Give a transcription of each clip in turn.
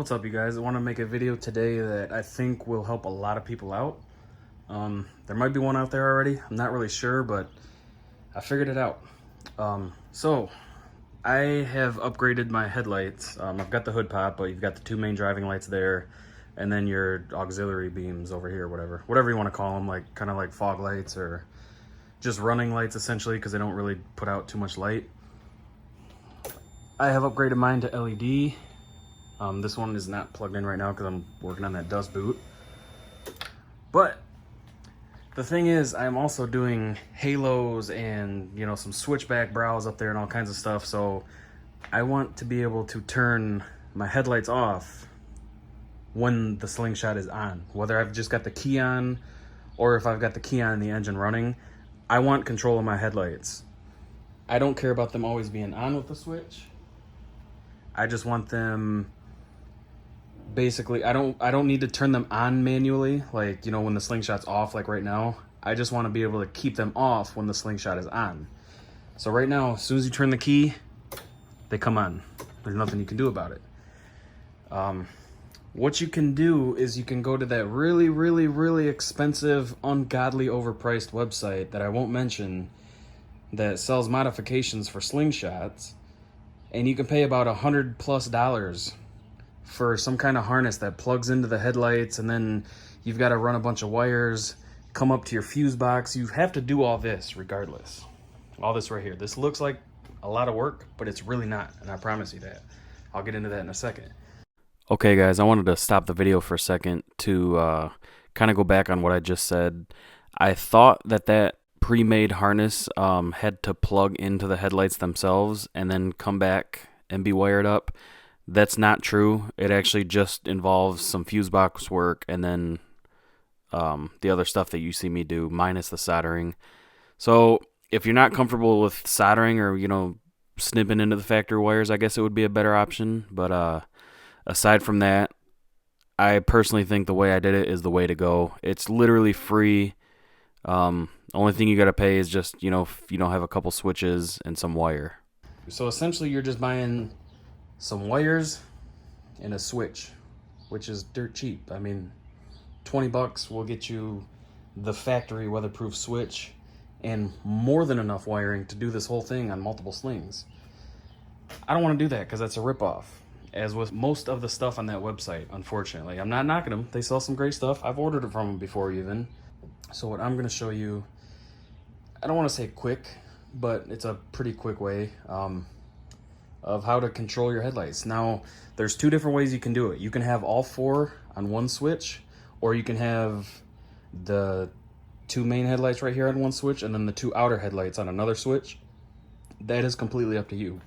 What's up, you guys? I want to make a video today that I think will help a lot of people out. There might be one out there already. I'm not really sure, but I figured it out. So I have upgraded my headlights. I've got the hood pop, but you've got the two main driving lights there, and then your auxiliary beams over here, whatever you want to call them, like kind of like fog lights or just running lights essentially, because they don't really put out too much light. I have upgraded mine to LED. This one is not plugged in right now because I'm working on that dust boot. But the thing is, I'm also doing halos and, you know, some switchback brows up there and all kinds of stuff. So I want to be able to turn my headlights off when the Slingshot is on. Whether I've just got the key on or if I've got the key on and the engine running, I want control of my headlights. I don't care about them always being on with the switch. I just want them, basically, I don't need to turn them on manually, like, you know, when the Slingshot's off, like right now. I just want to be able to keep them off when the Slingshot is on. So right now, as soon as you turn the key, they come on. There's nothing you can do about it. What you can do is you can go to that really expensive, ungodly overpriced website that I won't mention that sells modifications for Slingshots, and you can pay about $100+ for some kind of harness that plugs into the headlights, and then you've got to run a bunch of wires, come up to your fuse box. You have to do all this regardless. All this right here. This looks like a lot of work, but it's really not, and I promise you that. I'll get into that in a second. Okay, guys, I wanted to stop the video for a second to kind of go back on what I just said. I thought that pre-made harness had to plug into the headlights themselves and then come back and be wired up. That's not true. It actually just involves some fuse box work and then the other stuff that you see me do, minus the soldering. So if you're not comfortable with soldering or, you know, snipping into the factory wires, I guess it would be a better option. But aside from that, I personally think the way I did it is the way to go. It's literally free. Only thing you got to pay is just, you know, if you don't have a couple switches and some wire. So essentially you're just buying some wires and a switch, which is dirt cheap. I mean, $20 will get you the factory weatherproof switch and more than enough wiring to do this whole thing on multiple slings. I don't want to do that because that's a ripoff, as with most of the stuff on that website, unfortunately. I'm not knocking them. They sell some great stuff. I've ordered it from them before even. So what I'm going to show you, I don't want to say quick, but it's a pretty quick way of how to control your headlights. Now, there's two different ways you can do it. You can have all four on one switch, or you can have the two main headlights right here on one switch and then the two outer headlights on another switch. That is completely up to you.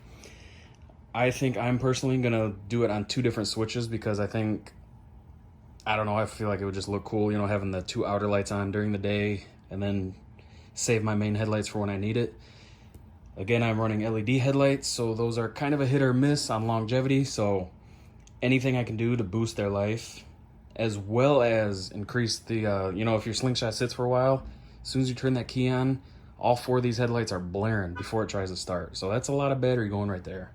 I think I'm personally gonna do it on two different switches because I don't know, I feel like it would just look cool, you know, having the two outer lights on during the day and then save my main headlights for when I need it. Again, I'm running LED headlights, so those are kind of a hit or miss on longevity, so anything I can do to boost their life, as well as increase the, you know, if your Slingshot sits for a while, as soon as you turn that key on, all four of these headlights are blaring before it tries to start. So that's a lot of battery going right there.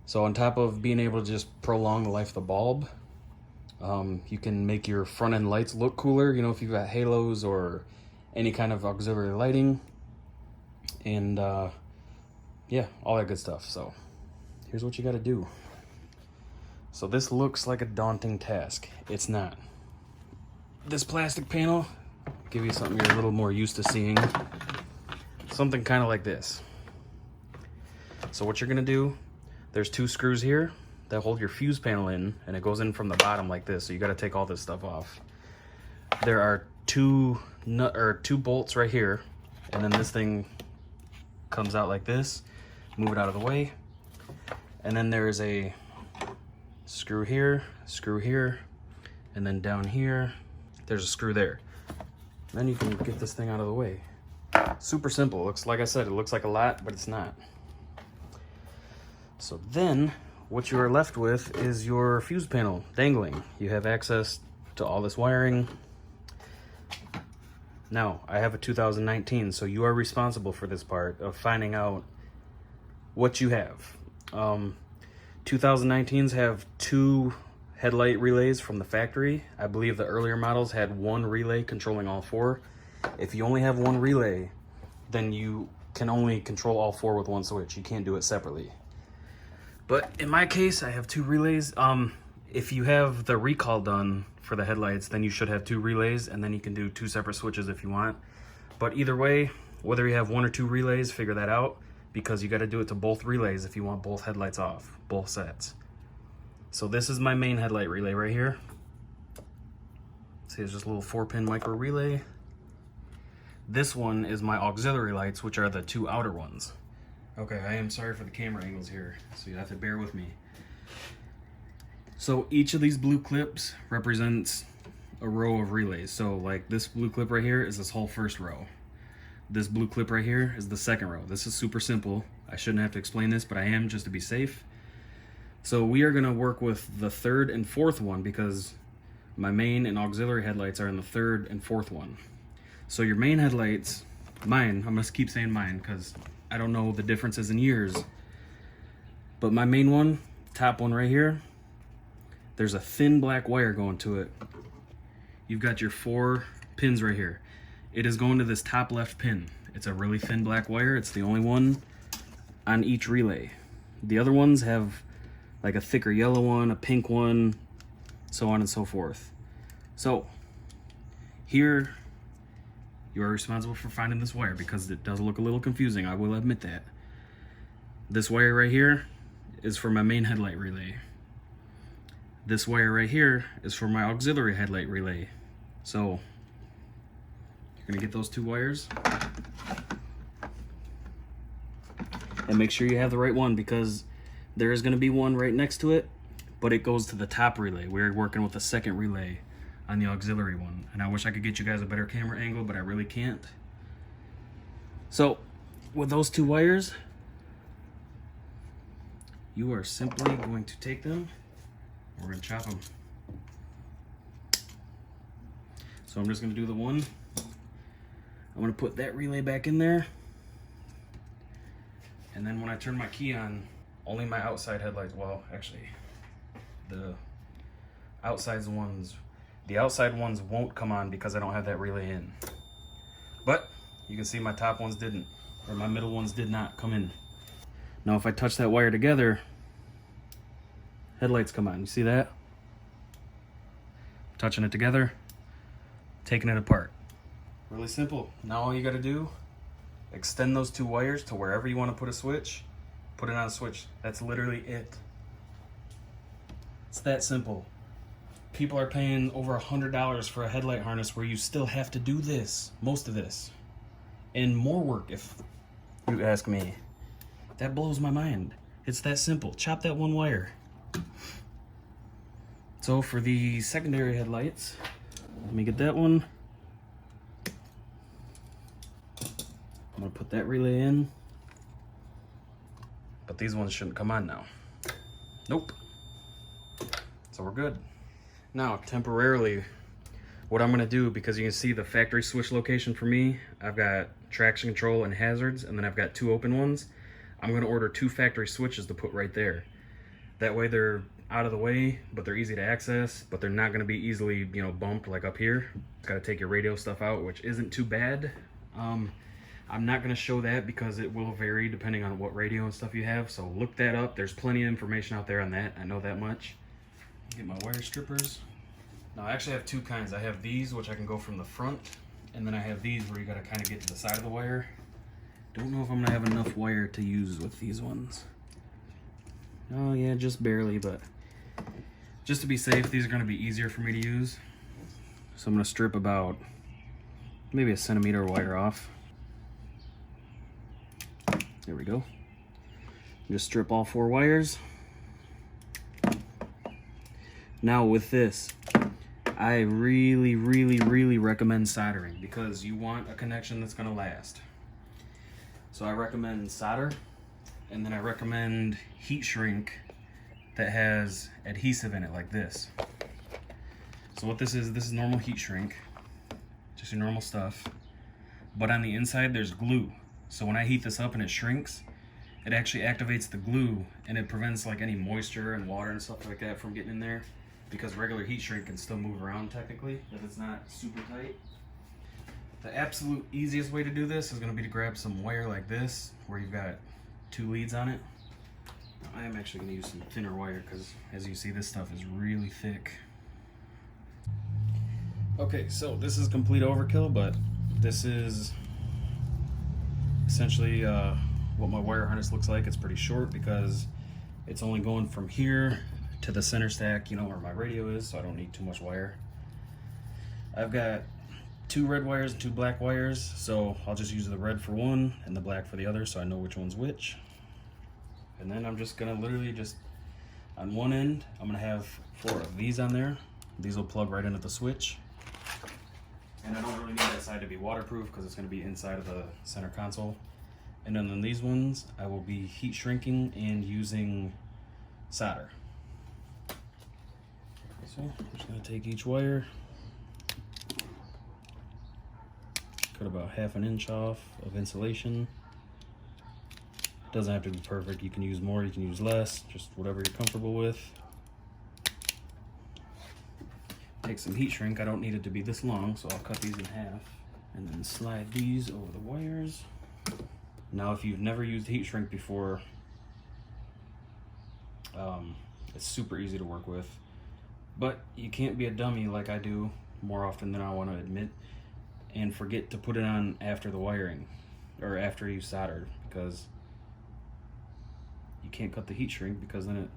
So on top of being able to just prolong the life of the bulb, you can make your front end lights look cooler, you know, if you've got halos or any kind of auxiliary lighting, and yeah, all that good stuff. So here's what you got to do. So this looks like a daunting task. It's not. This plastic panel, give you something you're a little more used to seeing. Something kind of like this. So what you're gonna do, there's two screws here that hold your fuse panel in, and it goes in from the bottom like this. So you got to take all this stuff off. There are two bolts right here, and then this thing comes out like this. Move it out of the way, and then there is a screw here, and then down here there's a screw there. Then you can get this thing out of the way. Super simple. Looks, like I said, it looks like a lot, but it's not. So then what you are left with is your fuse panel dangling. You have access to all this wiring. Now, I have a 2019, so you are responsible for this part of finding out what you have. 2019s have two headlight relays from the factory. I believe the earlier models had one relay controlling all four. If you only have one relay, then you can only control all four with one switch. You can't do it separately. But in my case, I have two relays. If you have the recall done for the headlights, then you should have two relays, and then you can do two separate switches if you want. But either way, whether you have one or two relays, figure that out, because you got to do it to both relays if you want both headlights off, both sets. So this is my main headlight relay right here. See, it's just a little 4-pin micro relay. This one is my auxiliary lights, which are the two outer ones. Okay, I am sorry for the camera angles here, so you have to bear with me. So each of these blue clips represents a row of relays. So like this blue clip right here is this whole first row. This blue clip right here is the second row. This is super simple. I shouldn't have to explain this, but I am, just to be safe. So we are gonna work with the third and fourth one because my main and auxiliary headlights are in the third and fourth one. So your main headlights, mine, I'm gonna keep saying mine because I don't know the differences in years, but my main one, top one right here, there's a thin black wire going to it. You've got your 4 pins right here. It is going to this top left pin. It's a really thin black wire. It's the only one on each relay. The other ones have like a thicker yellow one, a pink one, so on and so forth. So here you are responsible for finding this wire because it does look a little confusing, I will admit that. This wire right here is for my main headlight relay. This wire right here is for my auxiliary headlight relay. So you're gonna get those two wires and make sure you have the right one, because there is gonna be one right next to it, but it goes to the top relay. We're working with the second relay on the auxiliary one. And I wish I could get you guys a better camera angle, but I really can't. So with those two wires, you are simply going to take them, we're gonna chop them. So I'm just gonna do the one. I'm gonna put that relay back in there. And then when I turn my key on, only my outside headlights, well, actually, the outside ones won't come on because I don't have that relay in. But you can see my top ones didn't, or my middle ones did not come in. Now if I touch that wire together, headlights come on. You see that? Touching it together, taking it apart. Really simple. Now all you gotta do, extend those two wires to wherever you want to put a switch, put it on a switch. That's literally it. It's that simple. People are paying over $100 for a headlight harness where you still have to do this, most of this, and more work if you ask me. That blows my mind. It's that simple. Chop that one wire. So for the secondary headlights, let me get that one. I'm gonna put that relay in, but these ones shouldn't come on now. Nope. So we're good. Now, temporarily, what I'm gonna do, because you can see the factory switch location for me, I've got traction control and hazards, and then I've got 2 open ones. I'm gonna order 2 factory switches to put right there. That way they're out of the way, but they're easy to access, but they're not gonna be easily, bumped like up here. Gotta take your radio stuff out, which isn't too bad. I'm not gonna show that because it will vary depending on what radio and stuff you have, so look that up. There's plenty of information out there on that, I know that much. Get my wire strippers. Now I actually have 2 kinds. I have these, which I can go from the front, and then I have these where you gotta kind of get to the side of the wire. Don't know if I'm gonna have enough wire to use with these ones. Oh yeah, just barely, but just to be safe, these are gonna be easier for me to use. So I'm gonna strip about maybe 1 centimeter wire off. There we go. Just strip all 4 wires. Now with this, I really recommend soldering because you want a connection that's gonna last. So I recommend solder, and then I recommend heat shrink that has adhesive in it like this. So what this is normal heat shrink, just your normal stuff. But on the inside there's glue. So when I heat this up and it shrinks, it actually activates the glue and it prevents like any moisture and water and stuff like that from getting in there. because regular heat shrink can still move around technically if it's not super tight. The absolute easiest way to do this is going to be to grab some wire like this where you've got 2 leads on it. I am actually going to use some thinner wire because, as you see, this stuff is really thick. Okay, so this is complete overkill, but this is essentially what my wire harness looks like. It's pretty short because it's only going from here to the center stack, you know, where my radio is, so I don't need too much wire. I've got 2 red wires and 2 black wires, so I'll just use the red for one and the black for the other so I know which one's which. And then I'm just gonna literally just, on one end, I'm gonna have 4 of these on there. These will plug right into the switch. And I don't really need that side to be waterproof because it's gonna be inside of the center console. And then on these ones, I will be heat shrinking and using solder. So I'm just gonna take each wire, cut about 1/2 inch off of insulation. Doesn't have to be perfect. You can use more, you can use less, just whatever you're comfortable with. Take some heat shrink. I don't need it to be this long, so I'll cut these in half and then slide these over the wires. Now, if you've never used heat shrink before, it's super easy to work with, but you can't be a dummy like I do more often than I want to admit and forget to put it on after the wiring or after you soldered, because you can't cut the heat shrink because then it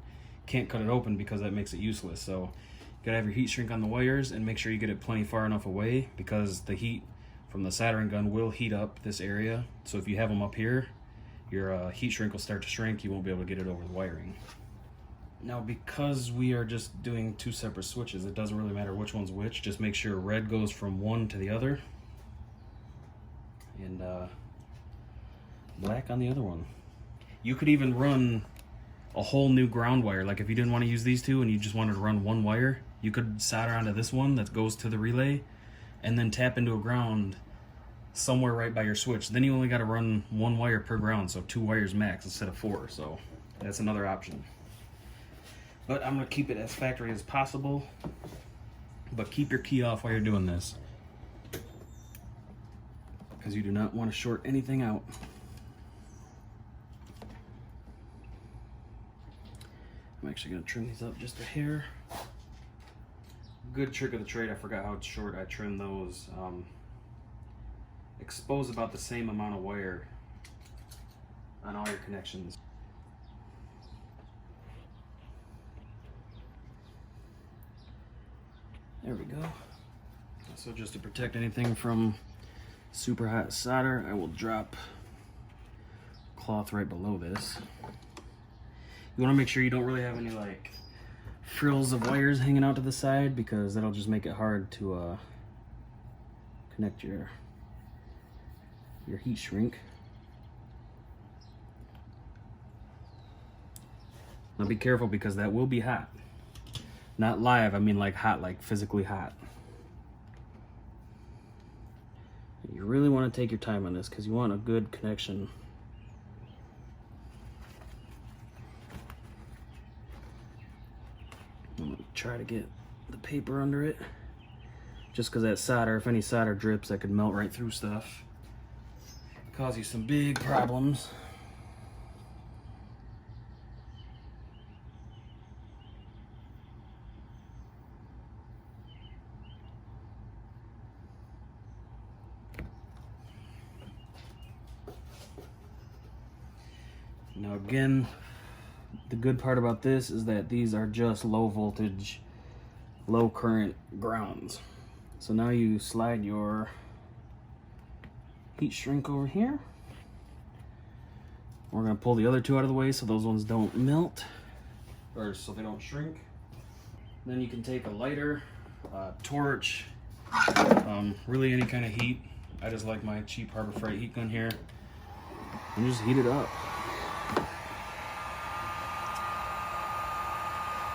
can't cut it open because that makes it useless. So you gotta have your heat shrink on the wires and make sure you get it plenty far enough away because the heat from the soldering gun will heat up this area. So if you have them up here, your heat shrink will start to shrink. You won't be able to get it over the wiring. Now, because we are just doing 2 separate switches, it doesn't really matter which one's which. Just make sure red goes from one to the other and black on the other one. You could even run a whole new ground wire. Like if you didn't want to use these 2 and you just wanted to run 1 wire, you could solder onto this one that goes to the relay and then tap into a ground somewhere right by your switch. Then you only got to run 1 wire per ground, so 2 wires max instead of 4. So that's another option. But I'm going to keep it as factory as possible. But keep your key off while you're doing this, because you do not want to short anything out. I'm actually going to trim these up just a hair. Good trick of the trade, I forgot how short I trimmed those. Expose about the same amount of wire on all your connections. There we go. So just to protect anything from super hot solder, I will drop cloth right below this. You want to make sure you don't really have any like frills of wires hanging out to the side, because that'll just make it hard to connect your heat shrink. Now be careful because that will be hot. Not live, I mean like hot, like physically hot. You really want to take your time on this because you want a good connection. I'm gonna try to get the paper under it, just because that solder, if any solder drips, that could melt right through stuff, cause you some big problems. Now again, the good part about this is that these are just low voltage, low current grounds. So now you slide your heat shrink over here. We're gonna pull the other 2 out of the way so those ones don't melt, or so they don't shrink. Then you can take a lighter, torch, really any kind of heat. I just like my cheap Harbor Freight heat gun here, and just heat it up.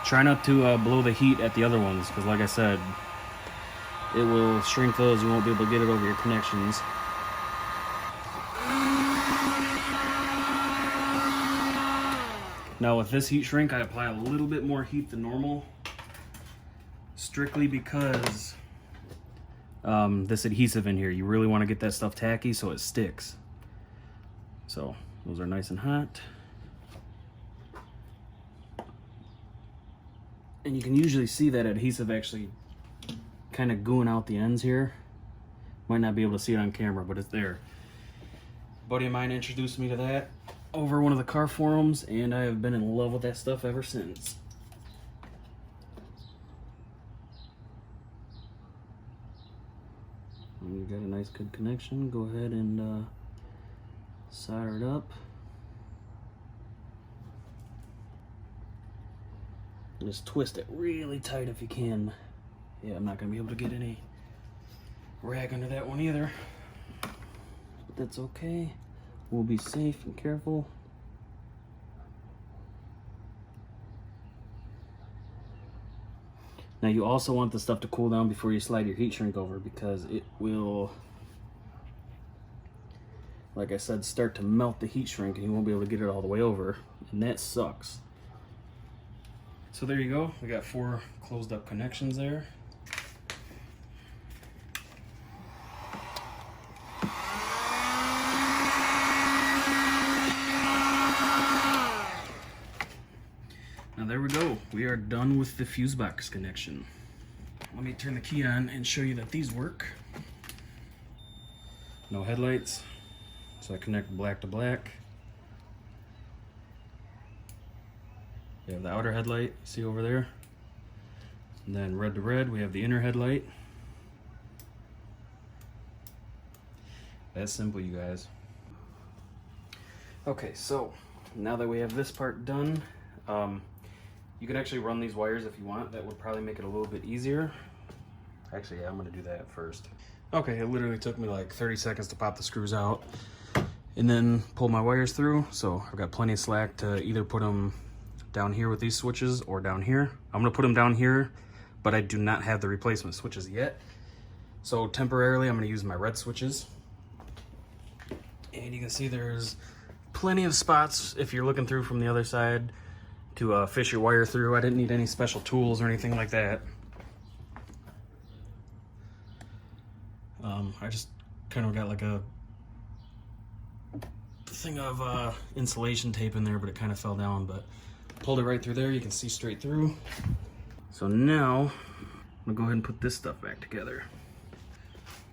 Try not to blow the heat at the other ones, because like I said, it will shrink those. You won't be able to get it over your connections. Now with this heat shrink, I apply a little bit more heat than normal, strictly because this adhesive in here. You really want to get that stuff tacky so it sticks. So those are nice and hot. And you can usually see that adhesive actually kind of gooing out the ends here. Might not be able to see it on camera, but it's there. A buddy of mine introduced me to that over one of the car forums, and I have been in love with that stuff ever since. When you got a nice good connection, go ahead and solder it up. Just twist it really tight if you can. Yeah, I'm not gonna be able to get any rag under that one either, but that's okay. We'll be safe and careful. Now you also want the stuff to cool down before you slide your heat shrink over, because it will, like I said, start to melt the heat shrink and you won't be able to get it all the way over, and that sucks. So there you go, we got 4 closed up connections there. Now there we go, we are done with the fuse box connection. Let me turn the key on and show you that these work. No headlights, so I connect black to black. We have the outer headlight, see over there? And then red to red, we have the inner headlight. That's simple, you guys. Okay, so now that we have this part done, you can actually run these wires if you want. That would probably make it a little bit easier. Actually, yeah, I'm gonna do that first. Okay, it literally took me like 30 seconds to pop the screws out and then pull my wires through. So I've got plenty of slack to either put them down here with these switches or down here. I'm gonna put them down here, but I do not have the replacement switches yet. So temporarily, I'm gonna use my red switches. And you can see there's plenty of spots if you're looking through from the other side to fish your wire through. I didn't need any special tools or anything like that. I just kind of got like a thing of insulation tape in there, but it kind of fell down, but pulled it right through there. You can see straight through. So now I'm gonna go ahead and put this stuff back together.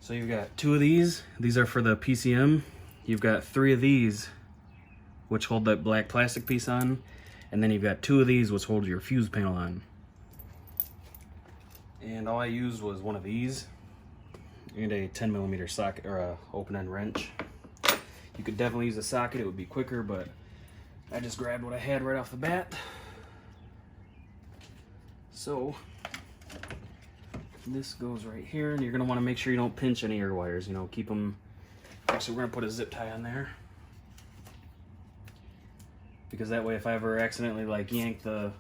So you've got 2 of these. These are for the PCM. You've got 3 of these, which hold that black plastic piece on. And then you've got 2 of these, which hold your fuse panel on. And all I used was one of these and a 10mm socket, or a open end wrench. You could definitely use a socket, it would be quicker, but I just grabbed what I had right off the bat. So this goes right here, and you're gonna wanna make sure you don't pinch any of your wires, you know, keep them. Actually, we're gonna put a zip tie on there, because that way if I ever accidentally like yank the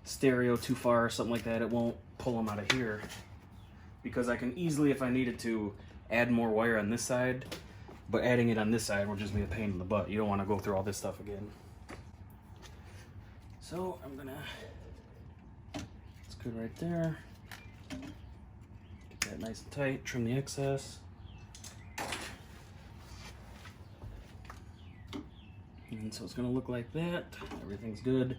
stereo too far or something like that, it won't pull them out of here. Because I can easily, if I needed to, add more wire on this side, but adding it on this side will just be a pain in the butt. You don't want to go through all this stuff again. So I'm gonna, it's good right there. Get that nice and tight, trim the excess. And so it's gonna look like that. Everything's good.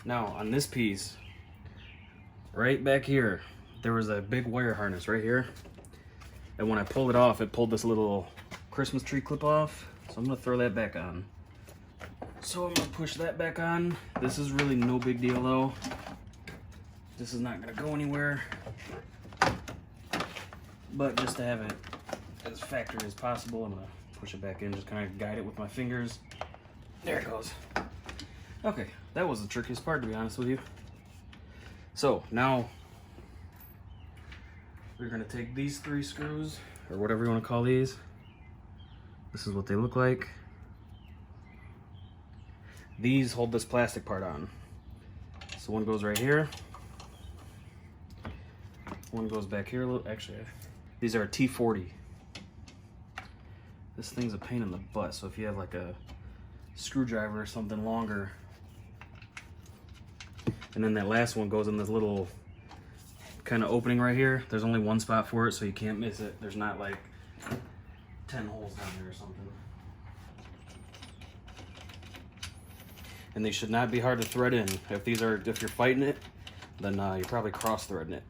Now on this piece, right back here, there was a big wire harness right here. And when I pulled it off, it pulled this little Christmas tree clip off. So I'm gonna throw that back on. So I'm gonna push that back on. This is really no big deal though. This is not gonna go anywhere. But just to have it as factory as possible, I'm gonna push it back in, just kind of guide it with my fingers. There it goes. Okay, that was the trickiest part, to be honest with you. So now we're gonna take these 3 screws, or whatever you wanna call these. This is what they look like. These hold this plastic part on. So one goes right here. One goes back here a little. Actually, these are a T40. This thing's a pain in the butt, so if you have like a screwdriver or something longer. And then that last one goes in this little kind of opening right here. There's only one spot for it, so you can't miss it. There's not like 10 holes down there or something. And they should not be hard to thread in. If you're fighting it, then you're probably cross-threading it.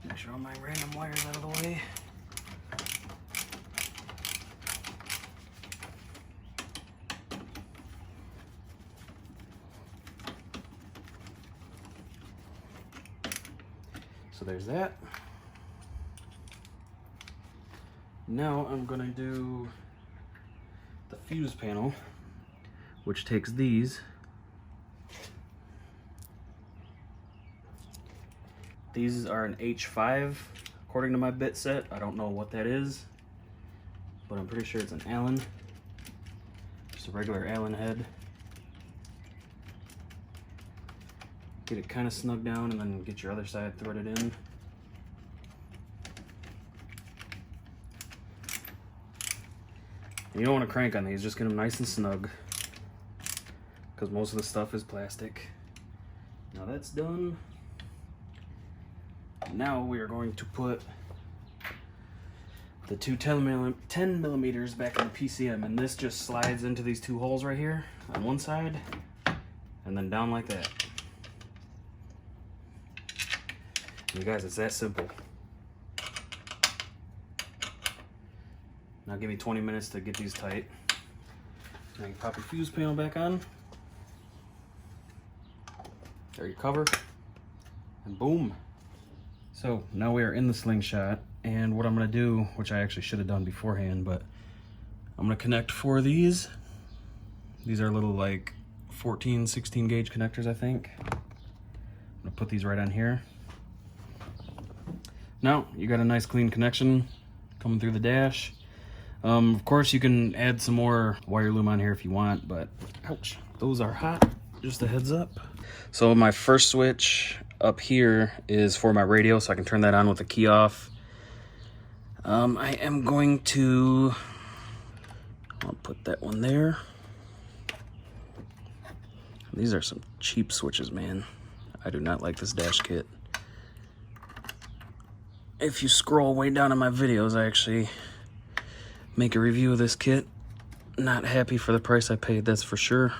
Make sure all my random wires out of the way. So there's that. Now I'm gonna do the fuse panel, which takes these. These are an H.i.d, according to my bit set. I don't know what that is, but I'm pretty sure it's an Allen. Just a regular Allen head. Get it kind of snug down and then get your other side threaded in. You don't want to crank on these, just get them nice and snug, because most of the stuff is plastic. Now that's done. Now we are going to put the two 10 millimeters back in the PCM, and this just slides into these two holes right here on one side and then down like that. You guys, it's that simple. Now give me 20 minutes to get these tight. Now you pop your fuse panel back on. There you cover, and boom. So now we are in the Slingshot, and what I'm gonna do, which I actually should have done beforehand, but I'm gonna connect 4 of these. These are little like 14, 16 gauge connectors, I think. I'm gonna put these right on here. Now you got a nice clean connection coming through the dash. Of course you can add some more wire loom on here if you want, but ouch, those are hot, just a heads up. So my first switch up here is for my radio, so I can turn that on with the key off. I am going to, I'll put that one there. These are some cheap switches, man. I do not like this dash kit. If you scroll way down in my videos, I actually make a review of this kit. Not happy for the price I paid, that's for sure.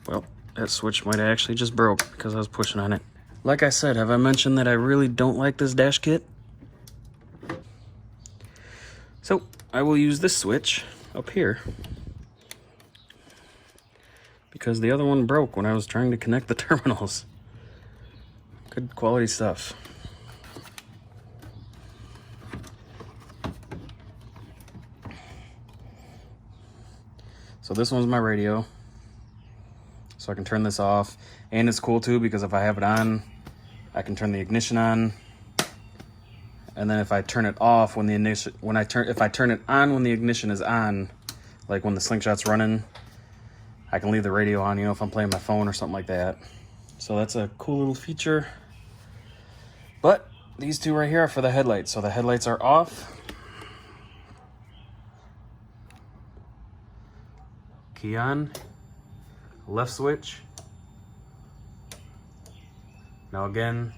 Well, that switch might have actually just broke because I was pushing on it. Like I said, have I mentioned that I really don't like this dash kit? So I will use this switch up here because the other one broke when I was trying to connect the terminals. Good quality stuff. So this one's my radio, so I can turn this off, and it's cool too because if I have it on, I can turn the ignition on, and then if I turn it off when the ignition, if I turn it on when the ignition is on, like when the Slingshot's running, I can leave the radio on, you know, if I'm playing my phone or something like that. So that's a cool little feature. But these two right here are for the headlights, so the headlights are off. Key on, left switch. Now again,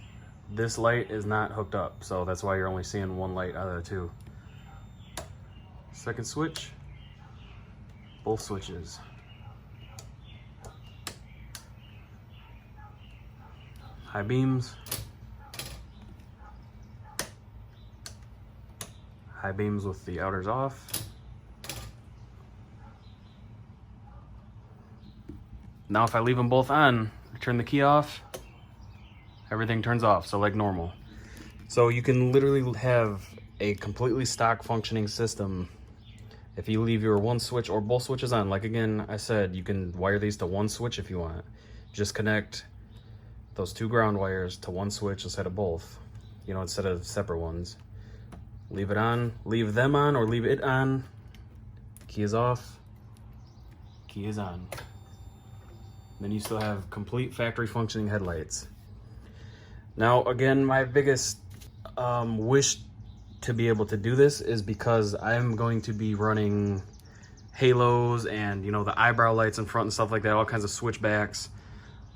this light is not hooked up, so that's why you're only seeing one light out of the two. Second switch, both switches. High beams. High beams with the outers off. Now if I leave them both on, turn the key off, everything turns off, so like normal. So you can literally have a completely stock functioning system if you leave your one switch or both switches on. Like again, I said, you can wire these to one switch if you want. Just connect those 2 ground wires to one switch instead of both, you know, instead of separate ones. Leave it on, leave them on, or leave it on. Key is off, key is on. Then you still have complete factory functioning headlights. Now, again, my biggest wish to be able to do this is because I'm going to be running halos and, you know, the eyebrow lights in front and stuff like that, all kinds of switchbacks.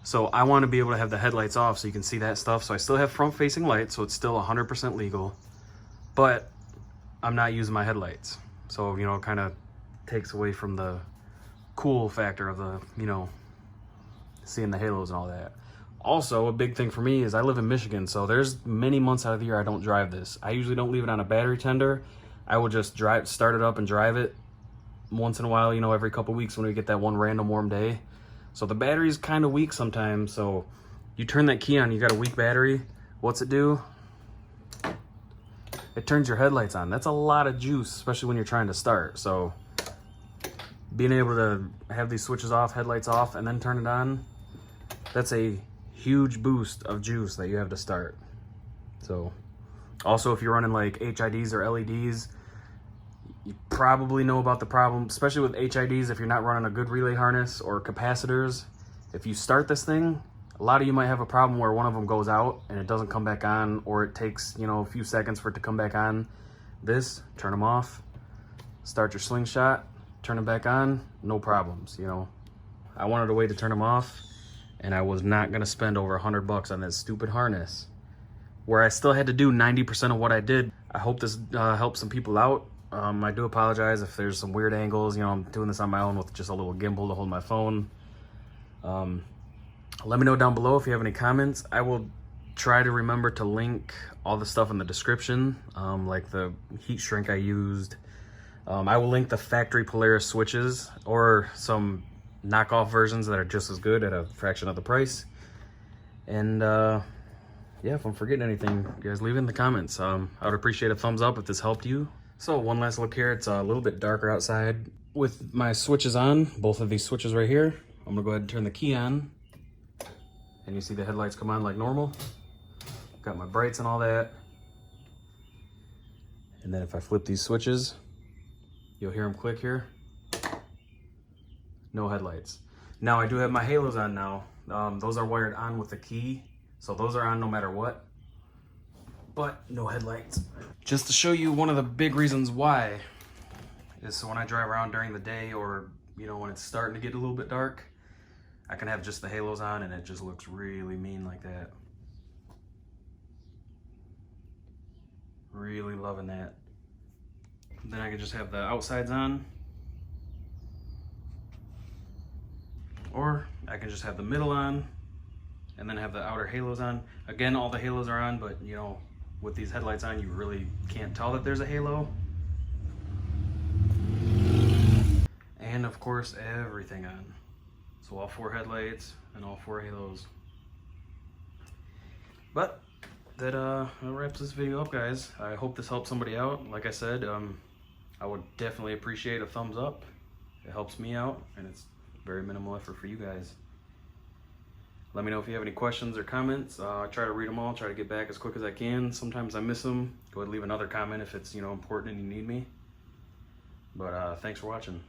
So I want to be able to have the headlights off so you can see that stuff. So I still have front facing lights, so it's still 100% legal, but I'm not using my headlights. So, you know, it kind of takes away from the cool factor of the, you know, seeing the halos and all that. Also, a big thing for me is I live in Michigan, so there's many months out of the year I don't drive this. I usually don't leave it on a battery tender. I will just start it up and drive it once in a while, you know, every couple weeks when we get that one random warm day. So the battery's kind of weak sometimes, so you turn that key on, you got a weak battery. What's it do? It turns your headlights on. That's a lot of juice, especially when you're trying to start. So being able to have these switches off, headlights off, and then turn it on, that's a huge boost of juice that you have to start. So also, if you're running like h.i.ds or l.e.ds, you probably know about the problem, especially with h.i.ds. If you're not running a good relay harness or capacitors, if you start this thing, a lot of you might have a problem where one of them goes out and it doesn't come back on, or it takes, you know, a few seconds for it to come back on. This, turn them off, start your Slingshot, turn them back on, no problems, you know. I wanted a way to turn them off, and I was not gonna spend over $100 on this stupid harness where I still had to do 90% of what I did. I hope this helps some people out. I do apologize if there's some weird angles. You know, I'm doing this on my own with just a little gimbal to hold my phone. Let me know down below if you have any comments. I will try to remember to link all the stuff in the description, like the heat shrink I used. I will link the factory Polaris switches or some knockoff versions that are just as good at a fraction of the price. And yeah, if I'm forgetting anything, you guys leave it in the comments. I would appreciate a thumbs up if this helped you. So one last look here. It's a little bit darker outside. With my switches on, both of these switches right here, I'm gonna go ahead and turn the key on. And you see the headlights come on like normal. Got my brights and all that. And then if I flip these switches, you'll hear them click here. No headlights. Now I do have my halos on now. Those are wired on with the key, so those are on no matter what, but no headlights. Just to show you one of the big reasons why is so when I drive around during the day, or you know, when it's starting to get a little bit dark, I can have just the halos on and it just looks really mean like that. Really loving that. Then I can just have the outsides on, or I can just have the middle on and then have the outer halos on. Again, all the halos are on, but you know, with these headlights on, you really can't tell that there's a halo. And of course, everything on. So all 4 headlights and all 4 halos. But that wraps this video up, guys. I hope this helps somebody out. Like I said, I would definitely appreciate a thumbs up. It helps me out, and it's very minimal effort for you guys. Let me know if you have any questions or comments. I try to read them all, try to get back as quick as I can. Sometimes I miss them. Go ahead and leave another comment if it's, you know, important and you need me. But thanks for watching.